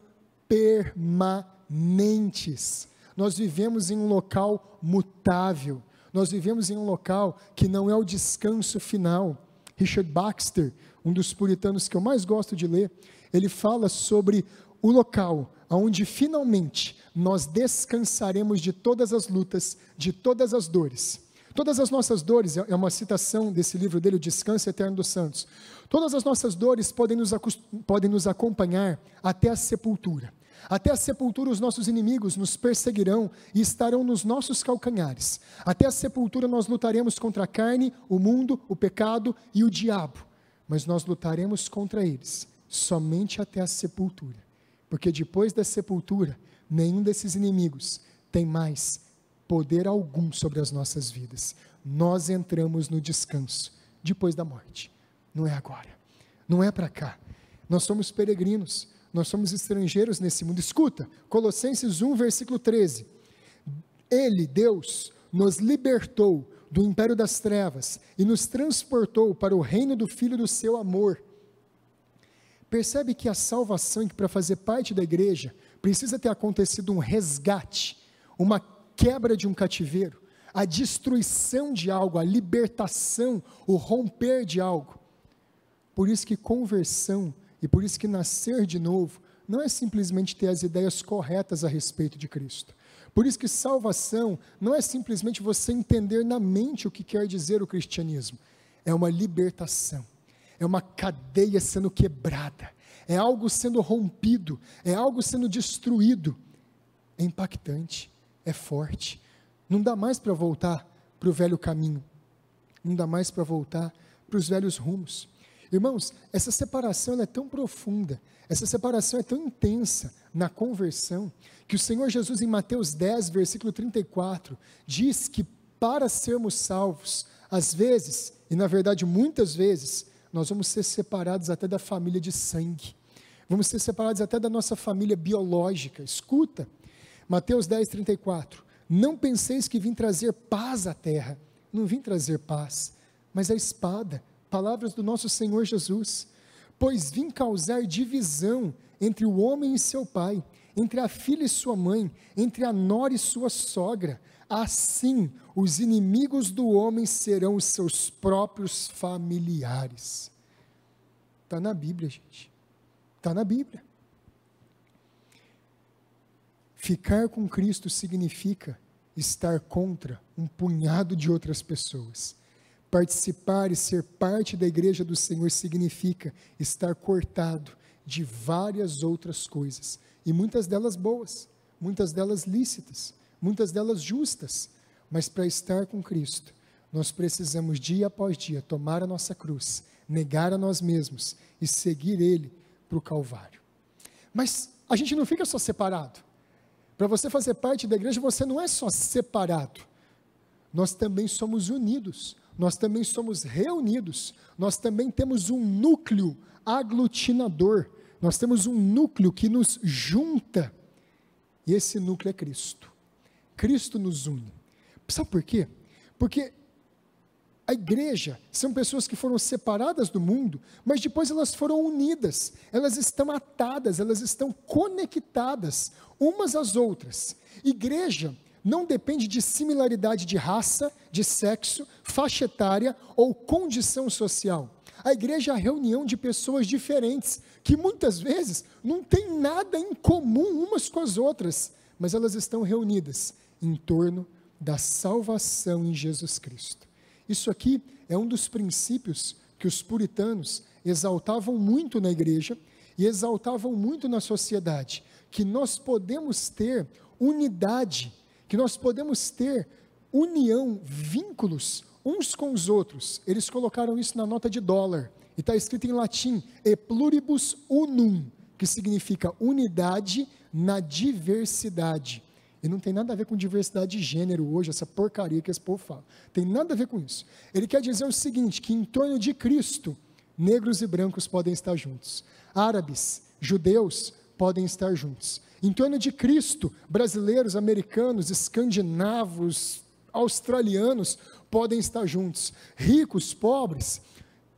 permanentes. Nós vivemos em um local mutável, nós vivemos em um local que não é o descanso final. Richard Baxter, um dos puritanos que eu mais gosto de ler, ele fala sobre o local onde finalmente nós descansaremos de todas as lutas, de todas as dores. Todas as nossas dores, é uma citação desse livro dele, O Descanso Eterno dos Santos. Todas as nossas dores podem nos acompanhar até a sepultura. Até a sepultura os nossos inimigos nos perseguirão e estarão nos nossos calcanhares. Até a sepultura nós lutaremos contra a carne, o mundo, o pecado e o diabo. Mas nós lutaremos contra eles somente até a sepultura. Porque depois da sepultura, nenhum desses inimigos tem mais poder algum sobre as nossas vidas. Nós entramos no descanso depois da morte. Não é agora. Não é para cá. Nós somos peregrinos. Nós somos estrangeiros nesse mundo. Escuta, Colossenses 1, versículo 13. Ele, Deus, nos libertou do império das trevas e nos transportou para o reino do Filho do seu amor. Percebe que a salvação, que para fazer parte da igreja, precisa ter acontecido um resgate, uma quebra de um cativeiro, a destruição de algo, a libertação, o romper de algo. Por isso que conversão, e por isso que nascer de novo, não é simplesmente ter as ideias corretas a respeito de Cristo. Por isso que salvação não é simplesmente você entender na mente o que quer dizer o cristianismo. É uma libertação, é uma cadeia sendo quebrada, é algo sendo rompido, é algo sendo destruído. É impactante, é forte. Não dá mais para voltar para o velho caminho, não dá mais para voltar para os velhos rumos. Irmãos, essa separação ela é tão profunda, essa separação é tão intensa na conversão, que o Senhor Jesus em Mateus 10, versículo 34, diz que para sermos salvos, às vezes, e na verdade muitas vezes, nós vamos ser separados até da família de sangue, vamos ser separados até da nossa família biológica. Escuta, Mateus 10, 34, não penseis que vim trazer paz à terra, não vim trazer paz, mas a espada. Palavras do nosso Senhor Jesus, pois vim causar divisão entre o homem e seu pai, entre a filha e sua mãe, entre a nora e sua sogra. Assim, os inimigos do homem serão os seus próprios familiares. Está na Bíblia, gente. Está na Bíblia. Ficar com Cristo significa estar contra um punhado de outras pessoas. Participar e ser parte da igreja do Senhor significa estar cortado de várias outras coisas. E muitas delas boas, muitas delas lícitas, muitas delas justas. Mas para estar com Cristo, nós precisamos dia após dia tomar a nossa cruz, negar a nós mesmos e seguir Ele para o Calvário. Mas a gente não fica só separado. Para você fazer parte da igreja, você não é só separado. Nós também somos unidos, nós também somos reunidos, nós também temos um núcleo aglutinador, nós temos um núcleo que nos junta. E esse núcleo é Cristo. Cristo nos une. Sabe por quê? Porque a igreja são pessoas que foram separadas do mundo, mas depois elas foram unidas, elas estão atadas, elas estão conectadas umas às outras. Igreja não depende de similaridade de raça, de sexo, faixa etária ou condição social. A igreja é a reunião de pessoas diferentes, que muitas vezes não têm nada em comum umas com as outras, mas elas estão reunidas em torno da salvação em Jesus Cristo. Isso aqui é um dos princípios que os puritanos exaltavam muito na igreja e exaltavam muito na sociedade, que nós podemos ter unidade, que nós podemos ter união, vínculos uns com os outros. Eles colocaram isso na nota de dólar, e está escrito em latim, e pluribus unum, que significa unidade na diversidade. E não tem nada a ver com diversidade de gênero hoje, essa porcaria que esse povo fala. Tem nada a ver com isso. Ele quer dizer o seguinte, que em torno de Cristo, negros e brancos podem estar juntos. Árabes, judeus podem estar juntos. Em torno de Cristo, brasileiros, americanos, escandinavos, australianos podem estar juntos. Ricos, pobres,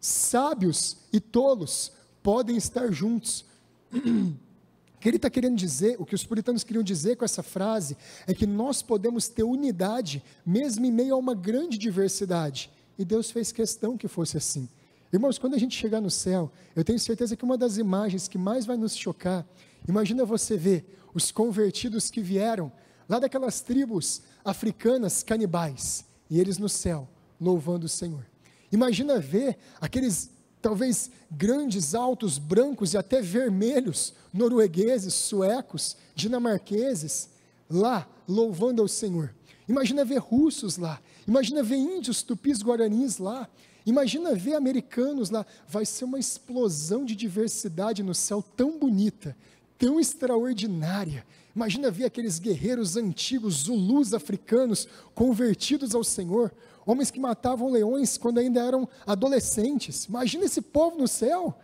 sábios e tolos podem estar juntos. O que ele está querendo dizer, o que os puritanos queriam dizer com essa frase, é que nós podemos ter unidade, mesmo em meio a uma grande diversidade, e Deus fez questão que fosse assim. Irmãos, quando a gente chegar no céu, eu tenho certeza que uma das imagens que mais vai nos chocar, imagina você ver os convertidos que vieram, lá daquelas tribos africanas canibais, e eles no céu, louvando o Senhor. Imagina ver aqueles talvez grandes, altos, brancos e até vermelhos, noruegueses, suecos, dinamarqueses, lá, louvando ao Senhor. Imagina ver russos lá, imagina ver índios, tupis, guaranis lá, imagina ver americanos lá. Vai ser uma explosão de diversidade no céu tão bonita, tão extraordinária. Imagina ver aqueles guerreiros antigos, zulus africanos, convertidos ao Senhor, homens que matavam leões quando ainda eram adolescentes. Imagina esse povo no céu.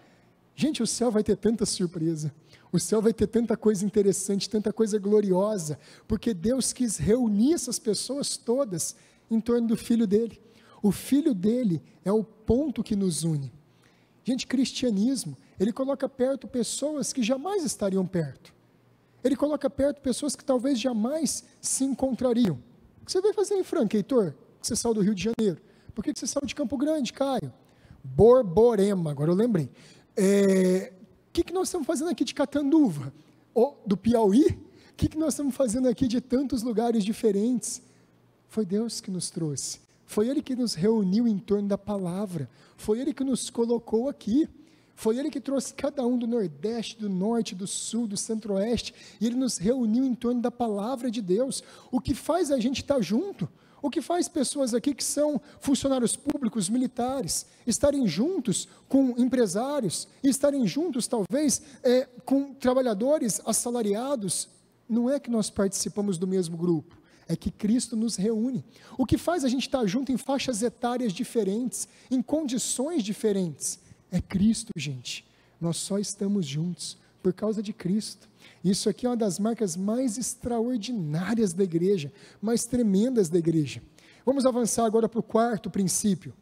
Gente, o céu vai ter tanta surpresa, o céu vai ter tanta coisa interessante, tanta coisa gloriosa, porque Deus quis reunir essas pessoas todas em torno do Filho dele. O Filho dele é o ponto que nos une. Gente, cristianismo, ele coloca perto pessoas que jamais estariam perto. Ele coloca perto pessoas que talvez jamais se encontrariam. O que você vai fazer em Franca, Heitor? Que você saiu do Rio de Janeiro? Por que você saiu de Campo Grande, Caio? Borborema, agora eu lembrei. O que nós estamos fazendo aqui de Catanduva? Do Piauí? O que nós estamos fazendo aqui de tantos lugares diferentes? Foi Deus que nos trouxe. Foi Ele que nos reuniu em torno da palavra. Foi Ele que nos colocou aqui. Foi Ele que trouxe cada um do Nordeste, do Norte, do Sul, do Centro-Oeste, e Ele nos reuniu em torno da palavra de Deus. O que faz a gente estar junto? O que faz pessoas aqui que são funcionários públicos, militares, estarem juntos com empresários, e estarem juntos, talvez, com trabalhadores assalariados? Não é que nós participamos do mesmo grupo, é que Cristo nos reúne. O que faz a gente estar junto em faixas etárias diferentes, em condições diferentes? É Cristo, gente. Nós só estamos juntos por causa de Cristo. Isso aqui é uma das marcas mais extraordinárias da igreja, mais tremendas da igreja. Vamos avançar agora para o quarto princípio.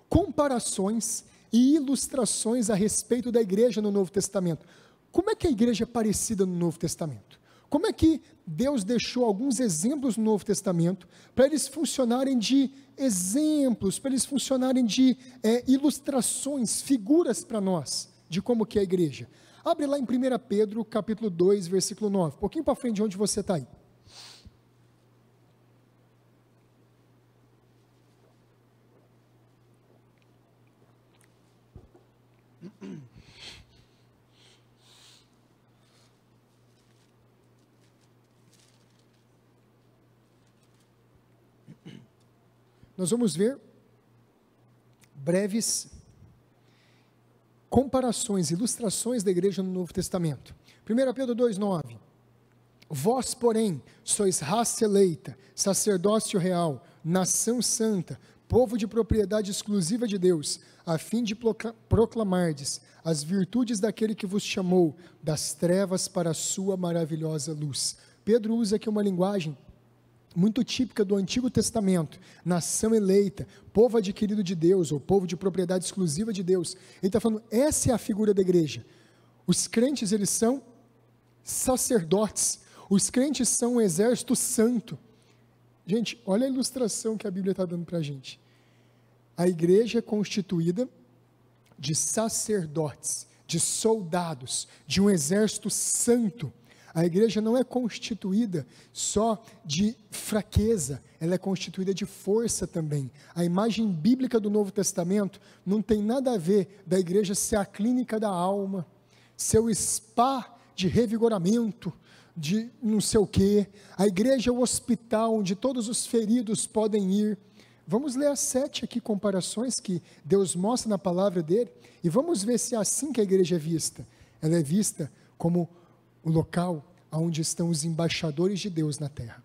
Comparações e ilustrações a respeito da igreja no Novo Testamento. Como é que a igreja é parecida no Novo Testamento? Como é que Deus deixou alguns exemplos no Novo Testamento para eles funcionarem de exemplos, para eles funcionarem de ilustrações, figuras para nós, de como que é a igreja. Abre lá em 1 Pedro, capítulo 2, versículo 9, um pouquinho para frente de onde você está aí. Nós vamos ver breves comparações, ilustrações da igreja no Novo Testamento. 1 Pedro 2,9: Vós, porém, sois raça eleita, sacerdócio real, nação santa, povo de propriedade exclusiva de Deus, a fim de proclamardes as virtudes daquele que vos chamou das trevas para a sua maravilhosa luz. Pedro usa aqui uma linguagem muito típica do Antigo Testamento, nação eleita, povo adquirido de Deus, ou povo de propriedade exclusiva de Deus. Ele está falando, essa é a figura da igreja. Os crentes, eles são sacerdotes, os crentes são um exército santo. Gente, olha a ilustração que a Bíblia está dando para a gente. A igreja é constituída de sacerdotes, de soldados, de um exército santo. A igreja não é constituída só de fraqueza, ela é constituída de força também. A imagem bíblica do Novo Testamento não tem nada a ver da igreja ser a clínica da alma, ser o spa de revigoramento, de não sei o quê. A igreja é o hospital onde todos os feridos podem ir. Vamos ler as 7 aqui comparações que Deus mostra na palavra dele, e vamos ver se é assim que a igreja é vista. Ela é vista como o local onde estão os embaixadores de Deus na terra,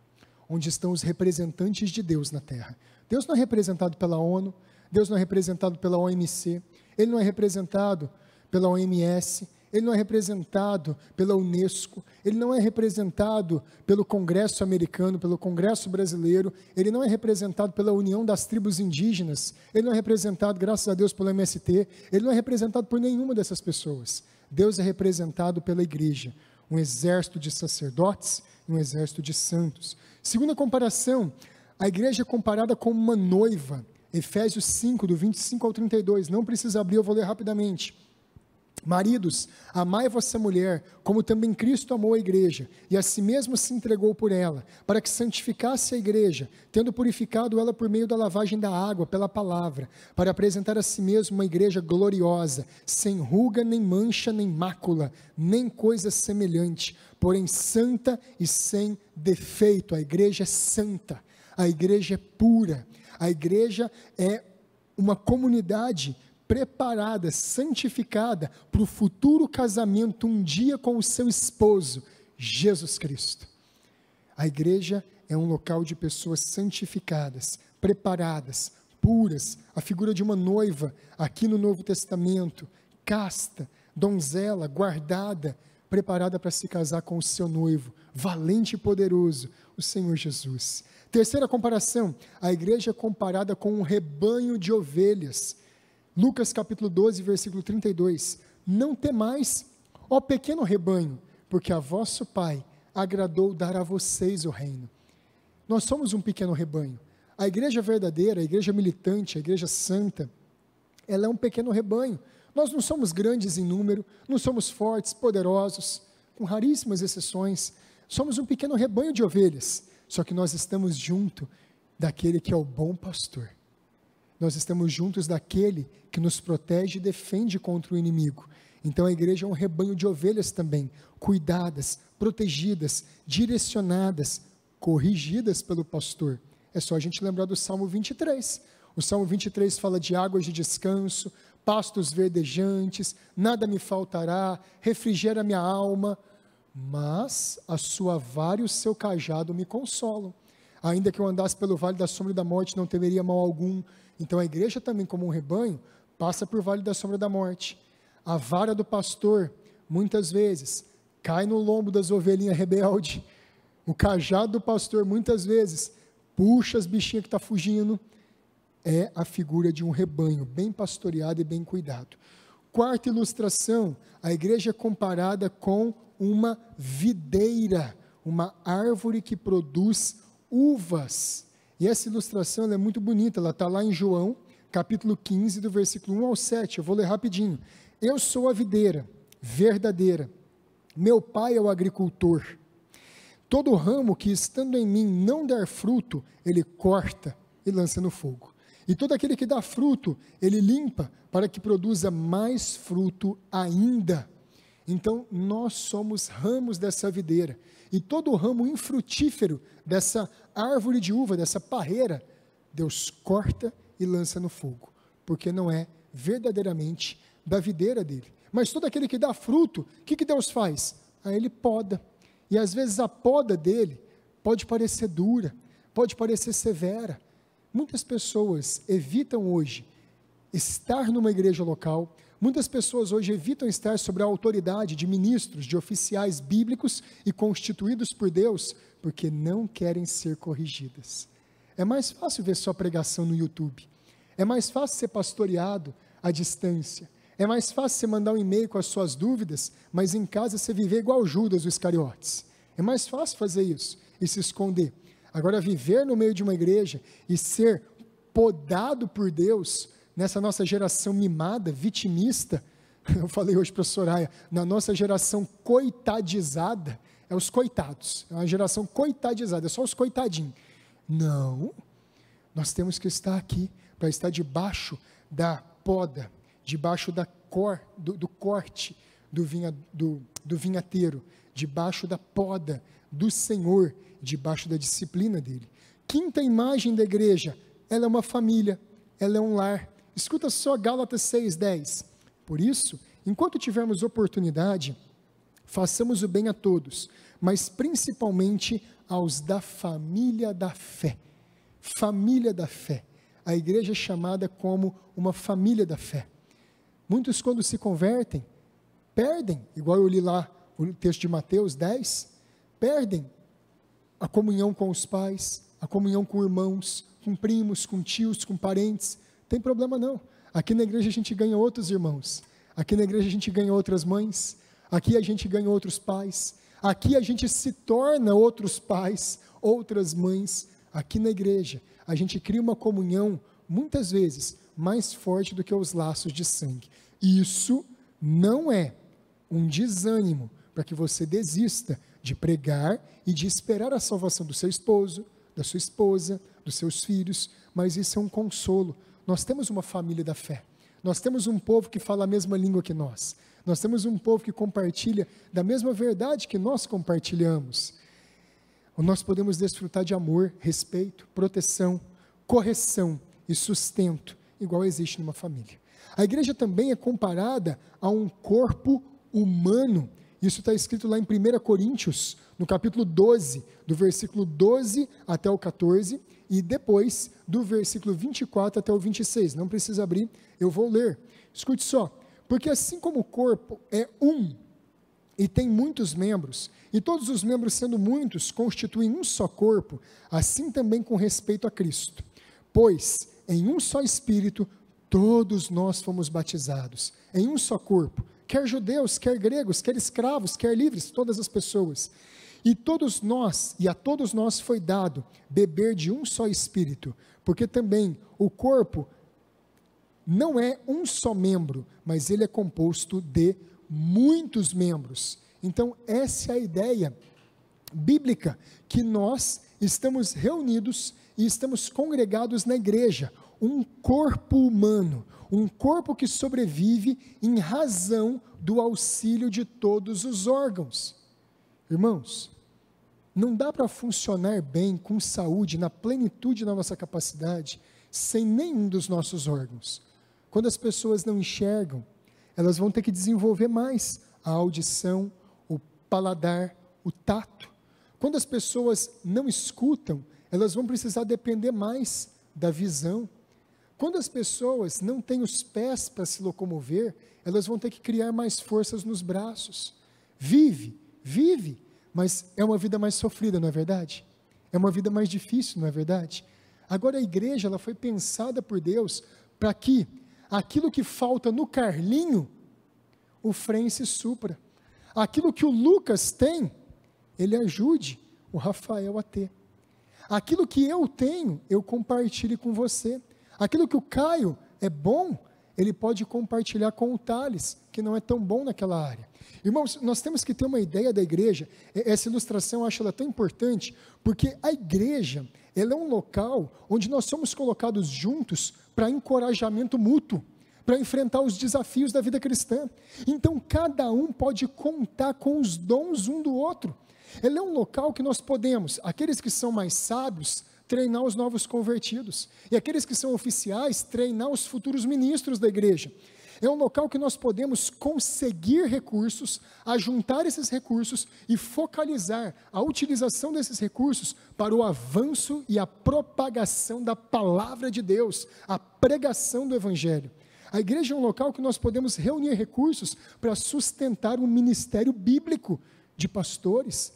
onde estão os representantes de Deus na terra. Deus não é representado pela ONU, Deus não é representado pela OMC, Ele não é representado pela OMS, Ele não é representado pela Unesco, Ele não é representado pelo Congresso americano, pelo Congresso brasileiro, Ele não é representado pela União das Tribos Indígenas, Ele não é representado, graças a Deus, pelo MST, Ele não é representado por nenhuma dessas pessoas. Deus é representado pela igreja, um exército de sacerdotes e um exército de santos. Segunda comparação, a igreja é comparada com uma noiva, Efésios 5, do 25 ao 32, não precisa abrir, eu vou ler rapidamente. Maridos, amai vossa mulher, como também Cristo amou a igreja, e a si mesmo se entregou por ela, para que santificasse a igreja, tendo purificado ela por meio da lavagem da água, pela palavra, para apresentar a si mesmo uma igreja gloriosa, sem ruga, nem mancha, nem mácula, nem coisa semelhante, porém santa e sem defeito. A igreja é santa, a igreja é pura, a igreja é uma comunidade preparada, santificada para o futuro casamento um dia com o seu esposo, Jesus Cristo. A igreja é um local de pessoas santificadas, preparadas, puras, a figura de uma noiva aqui no Novo Testamento, casta, donzela, guardada, preparada para se casar com o seu noivo, valente e poderoso, o Senhor Jesus. Terceira comparação, a igreja é comparada com um rebanho de ovelhas. Lucas capítulo 12, versículo 32, não temais, ó pequeno rebanho, porque a vosso Pai agradou dar a vocês o reino. Nós somos um pequeno rebanho. A igreja verdadeira, a igreja militante, a igreja santa, ela é um pequeno rebanho. Nós não somos grandes em número, não somos fortes, poderosos, com raríssimas exceções, somos um pequeno rebanho de ovelhas, só que nós estamos junto daquele que é o bom pastor. Nós estamos juntos daquele que nos protege e defende contra o inimigo. Então a igreja é um rebanho de ovelhas também, cuidadas, protegidas, direcionadas, corrigidas pelo pastor. É só a gente lembrar do Salmo 23. O Salmo 23 fala de águas de descanso, pastos verdejantes, nada me faltará, refrigera minha alma, mas a sua vara e o seu cajado me consolam. Ainda que eu andasse pelo vale da sombra da morte, não temeria mal algum. Então a igreja também, como um rebanho, passa por vale da sombra da morte. A vara do pastor, muitas vezes, cai no lombo das ovelhinhas rebeldes. O cajado do pastor, muitas vezes, puxa as bichinhas que estão fugindo. É a figura de um rebanho, bem pastoreado e bem cuidado. Quarta ilustração, a igreja é comparada com uma videira. uma árvore que produz uvas. E essa ilustração ela é muito bonita, ela está lá em João, capítulo 15, do versículo 1 ao 7, eu vou ler rapidinho. Eu sou a videira verdadeira, meu pai é o agricultor. Todo ramo que estando em mim não der fruto, ele corta e lança no fogo. E todo aquele que dá fruto, ele limpa para que produza mais fruto ainda. Então, nós somos ramos dessa videira. E todo ramo infrutífero dessa árvore de uva, dessa parreira, Deus corta e lança no fogo, porque não é verdadeiramente da videira dele. Mas todo aquele que dá fruto, o que Deus faz? Ele poda. E às vezes a poda dele pode parecer dura, pode parecer severa. Muitas pessoas evitam hoje estar numa igreja local, muitas pessoas hoje evitam estar sob a autoridade de ministros, de oficiais bíblicos e constituídos por Deus, porque não querem ser corrigidas. É mais fácil ver sua pregação no YouTube, é mais fácil ser pastoreado à distância, é mais fácil você mandar um e-mail com as suas dúvidas, mas em casa você viver igual Judas, o Iscariotes. É mais fácil fazer isso e se esconder. Agora, viver no meio de uma igreja e ser podado por Deus, nessa nossa geração mimada, vitimista, eu falei hoje para a Soraya, na nossa geração coitadizada, é os coitados, é uma geração coitadizada, é só os coitadinhos. Não, nós temos que estar aqui, para estar debaixo da poda, debaixo do corte do vinhateiro, debaixo da poda do Senhor, debaixo da disciplina dele. Quinta imagem da igreja, ela é uma família, ela é um lar. Escuta só Gálatas 6:10. Por isso, enquanto tivermos oportunidade, façamos o bem a todos, mas principalmente aos da família da fé. Família da fé. A igreja é chamada como uma família da fé. Muitos, quando se convertem, perdem, igual eu li lá o texto de Mateus 10, perdem a comunhão com os pais, a comunhão com irmãos, com primos, com tios, com parentes. Tem problema não. Aqui na igreja a gente ganha outros irmãos, aqui na igreja a gente ganha outras mães, aqui a gente ganha outros pais, aqui a gente se torna outros pais, outras mães. Aqui na igreja a gente cria uma comunhão, muitas vezes, mais forte do que os laços de sangue. Isso não é um desânimo para que você desista de pregar e de esperar a salvação do seu esposo, da sua esposa, dos seus filhos, mas isso é um consolo. Nós temos uma família da fé, nós temos um povo que fala a mesma língua que nós temos um povo que compartilha da mesma verdade que nós compartilhamos. Nós podemos desfrutar de amor, respeito, proteção, correção e sustento, igual existe numa família. A igreja também é comparada a um corpo humano. Isso está escrito lá em 1 Coríntios, no capítulo 12, do versículo 12 até o 14, e depois do versículo 24 até o 26. Não precisa abrir, eu vou ler. Escute só. Porque assim como o corpo é um, e tem muitos membros, e todos os membros sendo muitos, constituem um só corpo, assim também com respeito a Cristo. Pois, em um só Espírito, todos nós fomos batizados, em um só corpo, quer judeus, quer gregos, quer escravos, quer livres, todas as pessoas. E a todos nós foi dado beber de um só Espírito, porque também o corpo não é um só membro, mas ele é composto de muitos membros. Então, essa é a ideia bíblica, que nós estamos reunidos e estamos congregados na igreja, um corpo humano, um corpo que sobrevive em razão do auxílio de todos os órgãos. Irmãos, não dá para funcionar bem, com saúde, na plenitude da nossa capacidade, sem nenhum dos nossos órgãos. Quando as pessoas não enxergam, elas vão ter que desenvolver mais a audição, o paladar, o tato. Quando as pessoas não escutam, elas vão precisar depender mais da visão. Quando as pessoas não têm os pés para se locomover, elas vão ter que criar mais forças nos braços. Vive, mas é uma vida mais sofrida, não é verdade? É uma vida mais difícil, não é verdade? Agora a igreja, ela foi pensada por Deus para que aquilo que falta no Carlinho, o Francis supra. Aquilo que o Lucas tem, ele ajude o Rafael a ter. Aquilo que eu tenho, eu compartilhe com você. Aquilo que o Caio é bom, ele pode compartilhar com o Thales, que não é tão bom naquela área. Irmãos, nós temos que ter uma ideia da igreja. Essa ilustração eu acho ela tão importante, porque a igreja, ela é um local onde nós somos colocados juntos para encorajamento mútuo, para enfrentar os desafios da vida cristã. Então, cada um pode contar com os dons um do outro. Ele é um local que nós podemos, aqueles que são mais sábios, treinar os novos convertidos, e aqueles que são oficiais, treinar os futuros ministros da igreja. É um local que nós podemos conseguir recursos, ajuntar esses recursos e focalizar a utilização desses recursos para o avanço e a propagação da palavra de Deus, a pregação do evangelho. A igreja é um local que nós podemos reunir recursos para sustentar um ministério bíblico de pastores,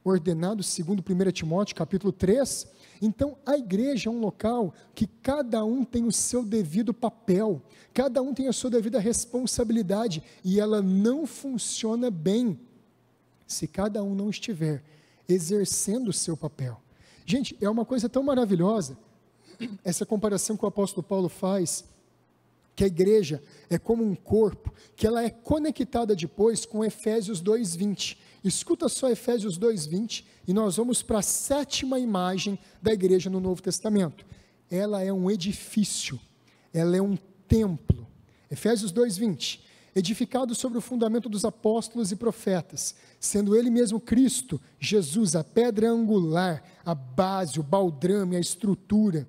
ordenados segundo 1 Timóteo capítulo 3, então a igreja é um local que cada um tem o seu devido papel, cada um tem a sua devida responsabilidade, e ela não funciona bem, se cada um não estiver exercendo o seu papel. Gente, é uma coisa tão maravilhosa, essa comparação que o apóstolo Paulo faz, que a igreja é como um corpo, que ela é conectada depois com Efésios 2:20, escuta só Efésios 2:20, e nós vamos para a 7ª imagem da igreja no Novo Testamento. Ela é um edifício, ela é um templo. Efésios 2:20, edificado sobre o fundamento dos apóstolos e profetas, sendo ele mesmo Cristo, Jesus, a pedra angular, a base, o baldrame, a estrutura,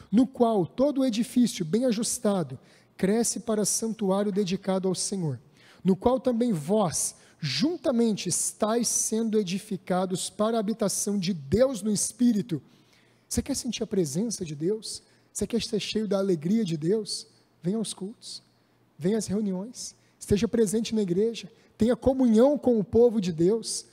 no qual todo o edifício bem ajustado cresce para santuário dedicado ao Senhor, no qual também vós, juntamente, estáis sendo edificados para a habitação de Deus no Espírito. Você quer sentir a presença de Deus? Você quer ser cheio da alegria de Deus? Venha aos cultos, venha às reuniões, esteja presente na igreja, tenha comunhão com o povo de Deus,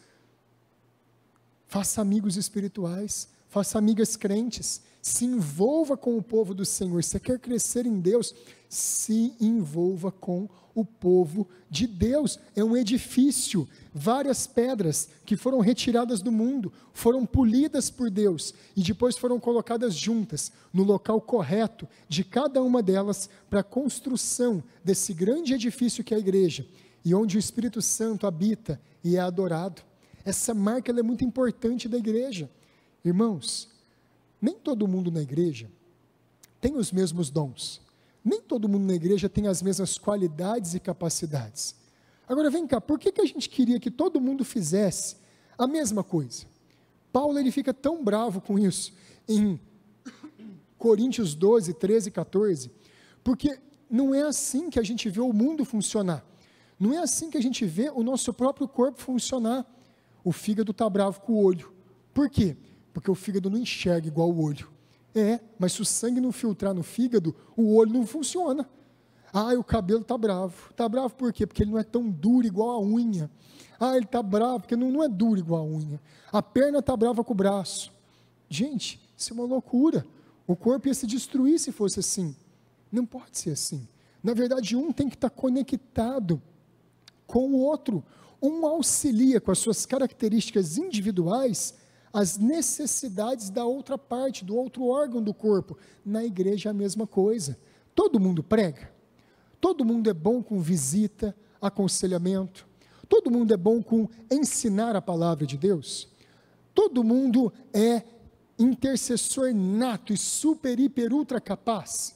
faça amigos espirituais, faça amigas crentes, se envolva com o povo do Senhor. Você quer crescer em Deus? Se envolva com o povo de Deus. É um edifício, várias pedras que foram retiradas do mundo, foram polidas por Deus e depois foram colocadas juntas no local correto de cada uma delas para a construção desse grande edifício que é a igreja, e onde o Espírito Santo habita e é adorado. Essa marca ela é muito importante da igreja. Irmãos, nem todo mundo na igreja tem os mesmos dons. Nem todo mundo na igreja tem as mesmas qualidades e capacidades. Agora vem cá, por que a gente queria que todo mundo fizesse a mesma coisa? Paulo ele fica tão bravo com isso em Coríntios 12, 13 e 14, porque não é assim que a gente vê o mundo funcionar. Não é assim que a gente vê o nosso próprio corpo funcionar. O fígado está bravo com o olho. Por quê? Porque o fígado não enxerga igual o olho. Mas se o sangue não filtrar no fígado, o olho não funciona. O cabelo está bravo. Está bravo por quê? Porque ele não é tão duro igual a unha. Ele está bravo porque não é duro igual a unha. A perna está brava com o braço. Gente, isso é uma loucura. O corpo ia se destruir se fosse assim. Não pode ser assim. Na verdade, um tem que estar conectado com o outro. Um auxilia com as suas características individuais as necessidades da outra parte, do outro órgão do corpo. Na igreja é a mesma coisa. Todo mundo prega. Todo mundo é bom com visita, aconselhamento. Todo mundo é bom com ensinar a palavra de Deus. Todo mundo é intercessor nato e super, hiper, ultra capaz.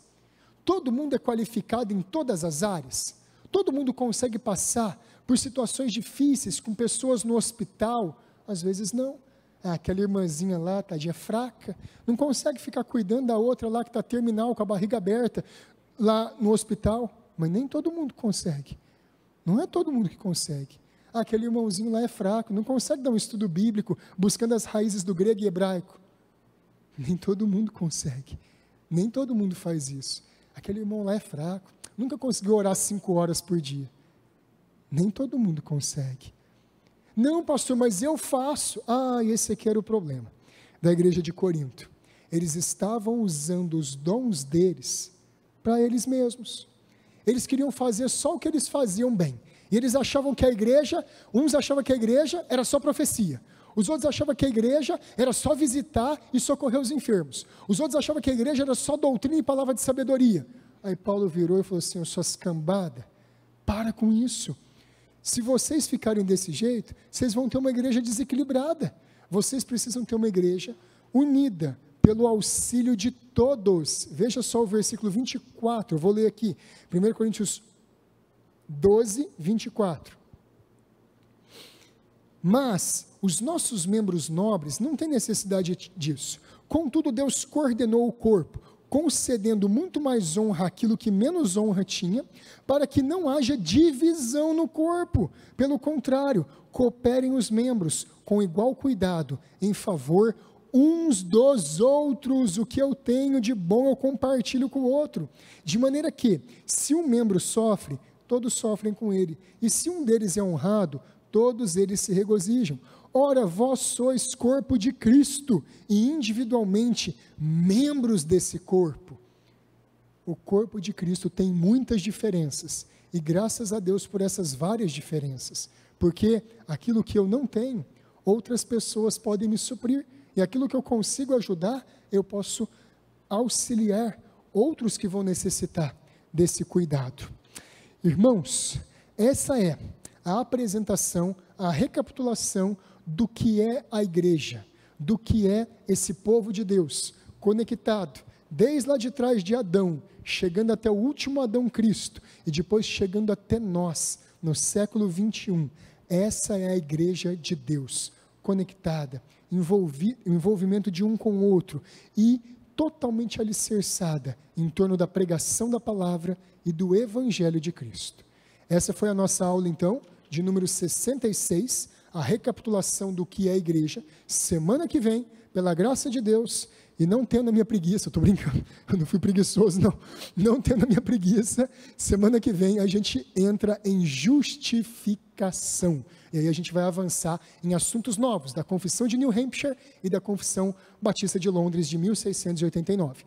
Todo mundo é qualificado em todas as áreas. Todo mundo consegue passar por situações difíceis com pessoas no hospital. Às vezes não. Aquela irmãzinha lá, tadinha, fraca, não consegue ficar cuidando da outra lá que está terminal, com a barriga aberta, lá no hospital. Mas nem todo mundo consegue. Não é todo mundo que consegue. Aquele irmãozinho lá é fraco, não consegue dar um estudo bíblico, buscando as raízes do grego e hebraico. Nem todo mundo consegue. Nem todo mundo faz isso. Aquele irmão lá é fraco, nunca conseguiu orar 5 horas por dia. Nem todo mundo consegue. Não, pastor, mas eu faço. Esse aqui era o problema da igreja de Corinto. Eles estavam usando os dons deles para eles mesmos. Eles queriam fazer só o que eles faziam bem. E eles achavam que a igreja, uns achavam que a igreja era só profecia, Os outros achavam que a igreja era só visitar e socorrer os enfermos. Os outros achavam que a igreja era só doutrina e palavra de sabedoria. Aí Paulo virou e falou assim: suas cambadas, para com isso. Se vocês ficarem desse jeito, vocês vão ter uma igreja desequilibrada. Vocês precisam ter uma igreja unida, pelo auxílio de todos. Veja só o versículo 24, eu vou ler aqui, 1 Coríntios 12, 24. Mas os nossos membros nobres não têm necessidade disso. Contudo, Deus coordenou o corpo, concedendo muito mais honra àquilo que menos honra tinha, para que não haja divisão no corpo. Pelo contrário, cooperem os membros com igual cuidado, em favor uns dos outros. O que eu tenho de bom eu compartilho com o outro, de maneira que, se um membro sofre, todos sofrem com ele, e se um deles é honrado, todos eles se regozijam. Ora, vós sois corpo de Cristo, e individualmente membros desse corpo. O corpo de Cristo tem muitas diferenças, e graças a Deus por essas várias diferenças, porque aquilo que eu não tenho, outras pessoas podem me suprir, e aquilo que eu consigo ajudar, eu posso auxiliar outros que vão necessitar desse cuidado. Irmãos, essa é a apresentação, a recapitulação do que é a igreja, do que é esse povo de Deus, conectado, desde lá de trás de Adão, chegando até o último Adão, Cristo, e depois chegando até nós, no século 21. Essa é a igreja de Deus, conectada, envolvimento de um com o outro, e totalmente alicerçada em torno da pregação da palavra e do evangelho de Cristo. Essa foi a nossa aula, então, de número 66, a recapitulação do que é a igreja. Semana que vem, pela graça de Deus, e não tendo a minha preguiça, estou brincando, eu não fui preguiçoso, não tendo a minha preguiça, semana que vem a gente entra em justificação, e aí a gente vai avançar em assuntos novos, da Confissão de New Hampshire e da Confissão Batista de Londres de 1689.